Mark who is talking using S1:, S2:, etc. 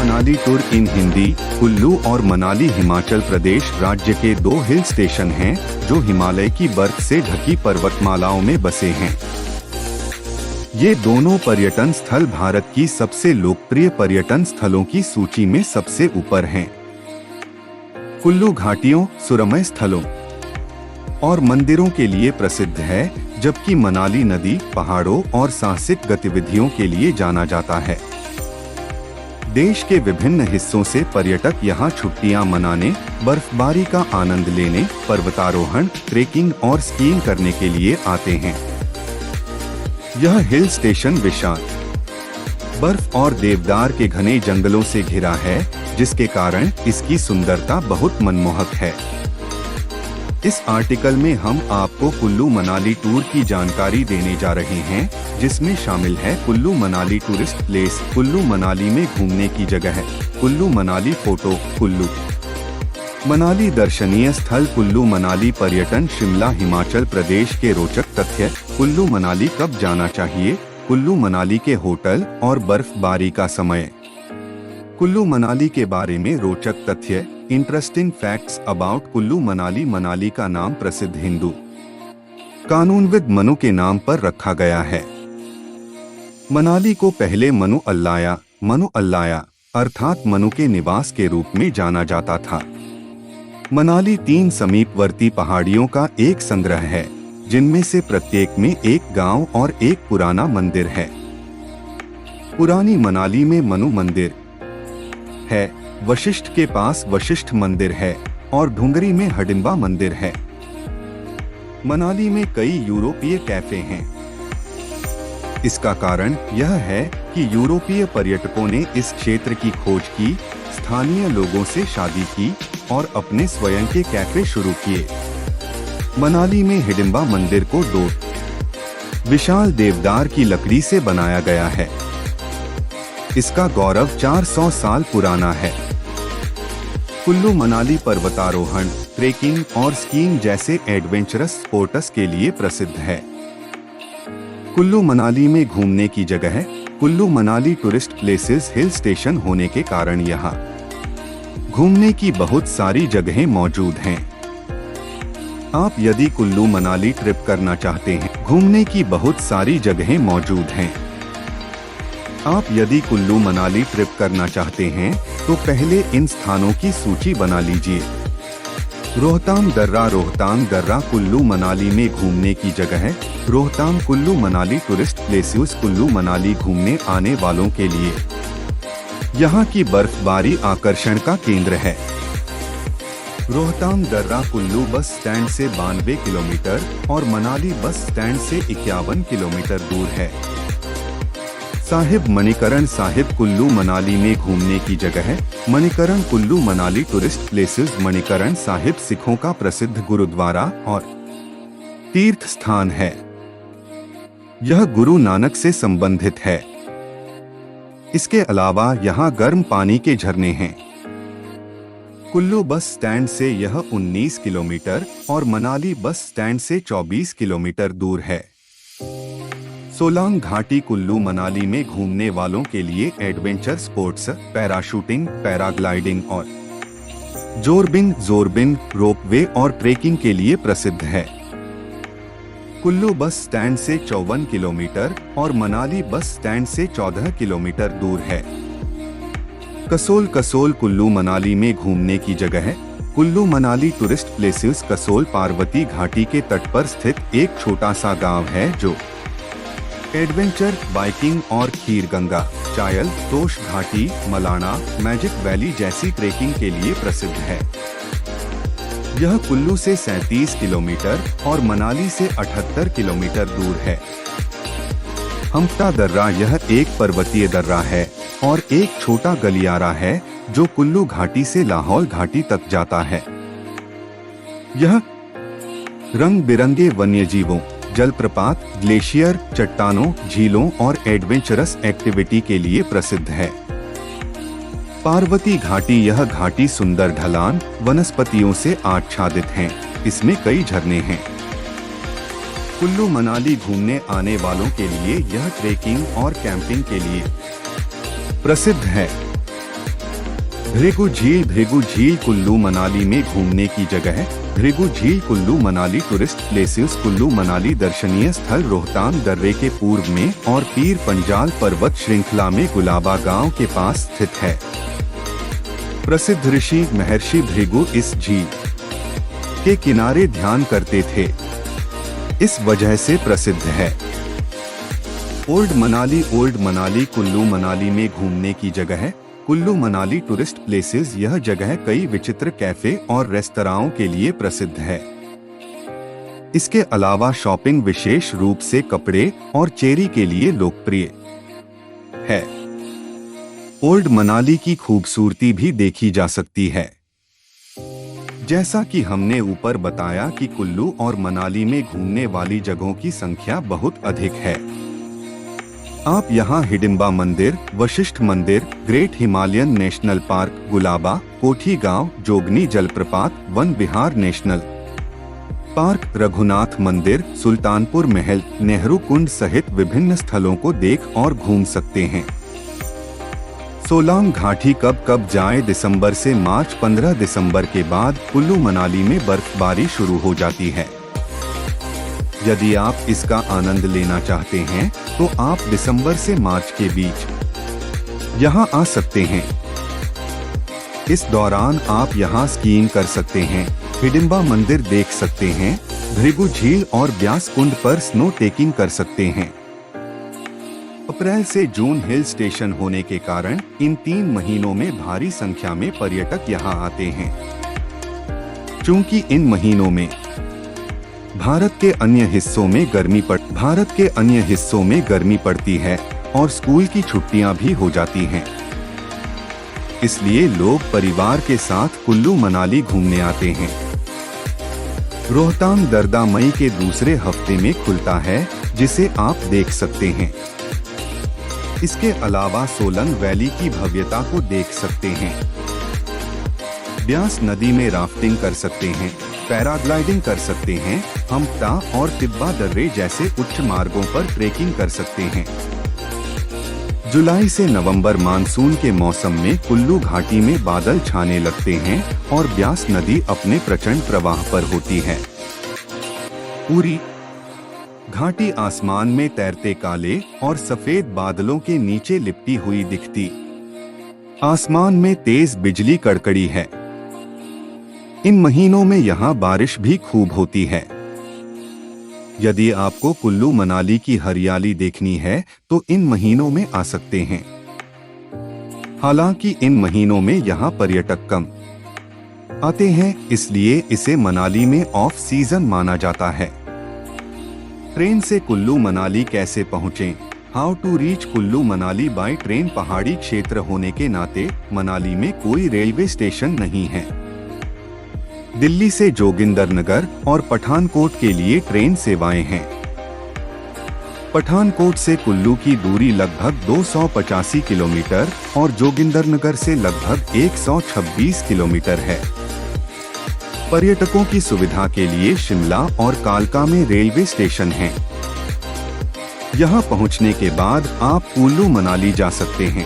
S1: Manali tour in Hindi. Kullu और मनाली हिमाचल प्रदेश राज्य के दो हिल स्टेशन हैं जो हिमालय की बर्फ से ढकी पर्वतमालाओं में बसे हैं। ये दोनों पर्यटन स्थल भारत की सबसे लोकप्रिय पर्यटन स्थलों की सूची में सबसे ऊपर हैं। कुल्लू घाटियों, सुरम्य स्थलों और मंदिरों के लिए प्रसिद्ध है, जबकि मनाली नदी, पहाड़ों और साहसिक गतिविधियों के लिए जाना जाता है। देश के विभिन्न हिस्सों से पर्यटक यहाँ छुट्टियां मनाने, बर्फबारी का आनंद लेने, पर्वतारोहण, ट्रेकिंग और स्कीइंग करने के लिए आते हैं। यह हिल स्टेशन विशाल बर्फ और देवदार के घने जंगलों से घिरा है, जिसके कारण इसकी सुंदरता बहुत मनमोहक है। इस आर्टिकल में हम आपको कुल्लू मनाली टूर की जानकारी देने जा रहे हैं, जिसमें शामिल है कुल्लू मनाली टूरिस्ट प्लेस, कुल्लू मनाली में घूमने की जगह है, कुल्लू मनाली फोटो, कुल्लू मनाली दर्शनीय स्थल, कुल्लू मनाली पर्यटन, शिमला हिमाचल प्रदेश के रोचक तथ्य, कुल्लू मनाली कब जाना चाहिए, कुल्लू मनाली के होटल और बर्फबारी का समय। कुल्लू मनाली के बारे में रोचक तथ्य, interesting facts about Kullu Manali. Manali का नाम प्रसिद्ध हिंदू कानूनविद मनु के नाम पर रखा गया है। मनाली को पहले मनु अल्लाया अर्थात मनु के निवास के रूप में जाना जाता था। मनाली 3 समीपवर्ती पहाड़ियों का एक संग्रह है, जिनमें से प्रत्येक में एक गांव और एक पुराना मंदिर है। पुरानी मनाली में मनु मंदिर है, वशिष्ठ के पास वशिष्ठ मंदिर है और ढूंगरी में हडिम्बा मंदिर है। मनाली में कई यूरोपीय कैफे हैं। इसका कारण यह है कि यूरोपीय पर्यटकों ने इस क्षेत्र की खोज की, स्थानीय लोगों से शादी की और अपने स्वयं के कैफे शुरू किए। मनाली में हिडिम्बा मंदिर को 2 विशाल देवदार की लकड़ी से बनाया गया है। इसका गौरव 400 साल पुराना है। कुल्लू मनाली पर्वतारोहण, ट्रेकिंग और स्कीइंग जैसे एडवेंचरस स्पोर्ट्स के लिए प्रसिद्ध है। कुल्लू मनाली में घूमने की जगह है। Kullu Manali tourist places hill station होने के कारण यहाँ घूमने की बहुत सारी जगहें मौजूद हैं। आप यदि कुल्लू मनाली ट्रिप करना चाहते हैं, घूमने की बहुत सारी जगहें मौजूद हैं। आप यदि कुल्लू मनाली ट्रिप करना चाहते हैं तो पहले इन स्थानों की सूची बना लीजिए। रोहतांग दर्रा कुल्लू मनाली में घूमने की जगह है। रोहतांग कुल्लू मनाली टूरिस्ट प्लेसेस, कुल्लू मनाली घूमने आने वालों के लिए यहाँ की बर्फबारी आकर्षण का केंद्र है। रोहतांग दर्रा कुल्लू बस स्टैंड से 92 किलोमीटर और मनाली बस स्टैंड से 51 किलोमीटर दूर है। साहिब मणिकरण साहिब कुल्लू मनाली में घूमने की जगह है। मणिकरण कुल्लू मनाली टूरिस्ट प्लेसेस, मणिकरण साहिब सिखों का प्रसिद्ध गुरुद्वारा और तीर्थ स्थान है। यह गुरु नानक से संबंधित है। इसके अलावा यहाँ गर्म पानी के झरने हैं। कुल्लू बस स्टैंड से यह 19 किलोमीटर और मनाली बस स्टैंड से 24 किलोमीटर दूर है। सोलांग घाटी कुल्लू मनाली में घूमने वालों के लिए एडवेंचर स्पोर्ट्स, पैराशूटिंग, पैराग्लाइडिंग और जोरबिन, रोपवे और ट्रेकिंग के लिए प्रसिद्ध है। कुल्लू बस स्टैंड से 54 किलोमीटर और मनाली बस स्टैंड से 14 किलोमीटर दूर है। कसोल कुल्लू मनाली में घूमने की जगह है। कुल्लू मनाली टूरिस्ट प्लेसेस कसोल पार्वती घाटी के तट पर स्थित एक छोटा सा गांव है जो एडवेंचर, बाइकिंग और खीर गंगा, चायल, तोश घाटी, मलाना, मैजिक वैली जैसी ट्रेकिंग के लिए प्रसिद्ध है। यह कुल्लू से 37 किलोमीटर और मनाली से 78 किलोमीटर दूर है। हम्पटा दर्रा यह एक पर्वतीय दर्रा है और एक छोटा गलियारा है जो कुल्लू घाटी से लाहौल घाटी तक जाता है। यह रंग बिरंगे वन्यजीवों, जलप्रपात, ग्लेशियर, चट्टानों, झीलों और एडवेंचरस एक्टिविटी के लिए प्रसिद्ध है। पार्वती घाटी यह घाटी सुंदर ढलान, वनस्पतियों से आच्छादित है। इसमें कई झरने हैं। कुल्लू मनाली घूमने आने वालों के लिए यह ट्रेकिंग और कैंपिंग के लिए प्रसिद्ध है। भृगु झील कुल्लू मनाली में घूमने की जगह है। भृगु झील कुल्लू मनाली टूरिस्ट प्लेसेस कुल्लू मनाली दर्शनीय स्थल रोहतांग दर्रे के पूर्व में और पीर पंजाल पर्वत श्रृंखला में गुलाबा गांव के पास स्थित है। प्रसिद्ध ऋषि महर्षि भृगु इस झील के किनारे ध्यान करते थे, इस वजह से प्रसिद्ध है। ओल्ड मनाली कुल्लू मनाली में घूमने की जगह है। कुल्लू मनाली टूरिस्ट प्लेसेस यह जगह कई विचित्र कैफे और रेस्तराओं के लिए प्रसिद्ध है। इसके अलावा शॉपिंग विशेष रूप से कपड़े और चेरी के लिए लोकप्रिय है। ओल्ड मनाली की खूबसूरती भी देखी जा सकती है। जैसा कि हमने ऊपर बताया कि कुल्लू और मनाली में घूमने वाली जगहों की संख्या बहुत अधिक है। आप यहाँ हिडिंबा मंदिर, वशिष्ठ मंदिर, great Himalayan national park, Gulaba, कोठी गांव, जोगनी जलप्रपात, वन विहार नेशनल पार्क, रघुनाथ मंदिर, सुल्तानपुर महल, नेहरू कुंड सहित विभिन्न स्थलों को देख और घूम सकते हैं। सोलांग घाटी कब जाएं? दिसंबर से मार्च। 15 दिसंबर के बाद कुल्लू मनाली में बर्फबारी शुरू हो जाती है। यदि आप इसका आनंद लेना चाहते हैं तो आप दिसंबर से मार्च के बीच यहाँ आ सकते हैं। इस दौरान आप यहाँ स्कीइंग कर सकते हैं, हिडिंबा मंदिर देख सकते हैं, भृगु झील और ब्यास कुंड पर स्नो टेकिंग कर सकते हैं। अप्रैल से जून हिल स्टेशन होने के कारण इन 3 महीनों में भारी संख्या में पर्यटक यहाँ आते हैं। चूंकि इन महीनों में भारत के अन्य हिस्सों में गर्मी पड़ती है और स्कूल की छुट्टियां भी हो जाती हैं, इसलिए लोग परिवार के साथ कुल्लू मनाली घूमने आते हैं। रोहतांग दर्रा मई के दूसरे हफ्ते में खुलता है, जिसे आप देख सकते हैं। इसके अलावा सोलंग वैली की भव्यता को देख सकते हैं। ब्यास नदी में राफ्टिंग कर सकते हैं, पैराग्लाइडिंग कर सकते हैं, हम्पटा और तिब्बा दर्रे जैसे उच्च मार्गों पर ट्रेकिंग कर सकते हैं। जुलाई से नवंबर मानसून के मौसम में कुल्लू घाटी में बादल छाने लगते हैं और ब्यास नदी अपने प्रचंड प्रवाह पर होती है। पूरी घाटी आसमान में तैरते काले और सफेद बादलों के नीचे लिपटी हुई दिखती। आसमान में तेज बिजली कड़कड़ी है। इन महीनों में यहाँ बारिश भी खूब होती है। यदि आपको कुल्लू मनाली की हरियाली देखनी है तो इन महीनों में आ सकते हैं। हालांकि इन महीनों में यहाँ पर्यटक कम आते हैं, इसलिए इसे मनाली में ऑफ सीजन माना जाता है। ट्रेन से कुल्लू मनाली कैसे पहुँचें? How to reach Kullu Manali by train? पहाड़ी क्षेत्र होने के नाते मनाली में कोई रेलवे स्टेशन नहीं है। दिल्ली से जोगिंदरनगर और पठानकोट के लिए ट्रेन सेवाएं हैं। पठानकोट से कुल्लू की दूरी लगभग 285 किलोमीटर और जोगिंदरनगर से लगभग 126 किलोमीटर है। पर्यटकों की सुविधा के लिए शिमला और कालका में रेलवे स्टेशन हैं। यहां पहुंचने के बाद आप कुल्लू मनाली जा सकते हैं।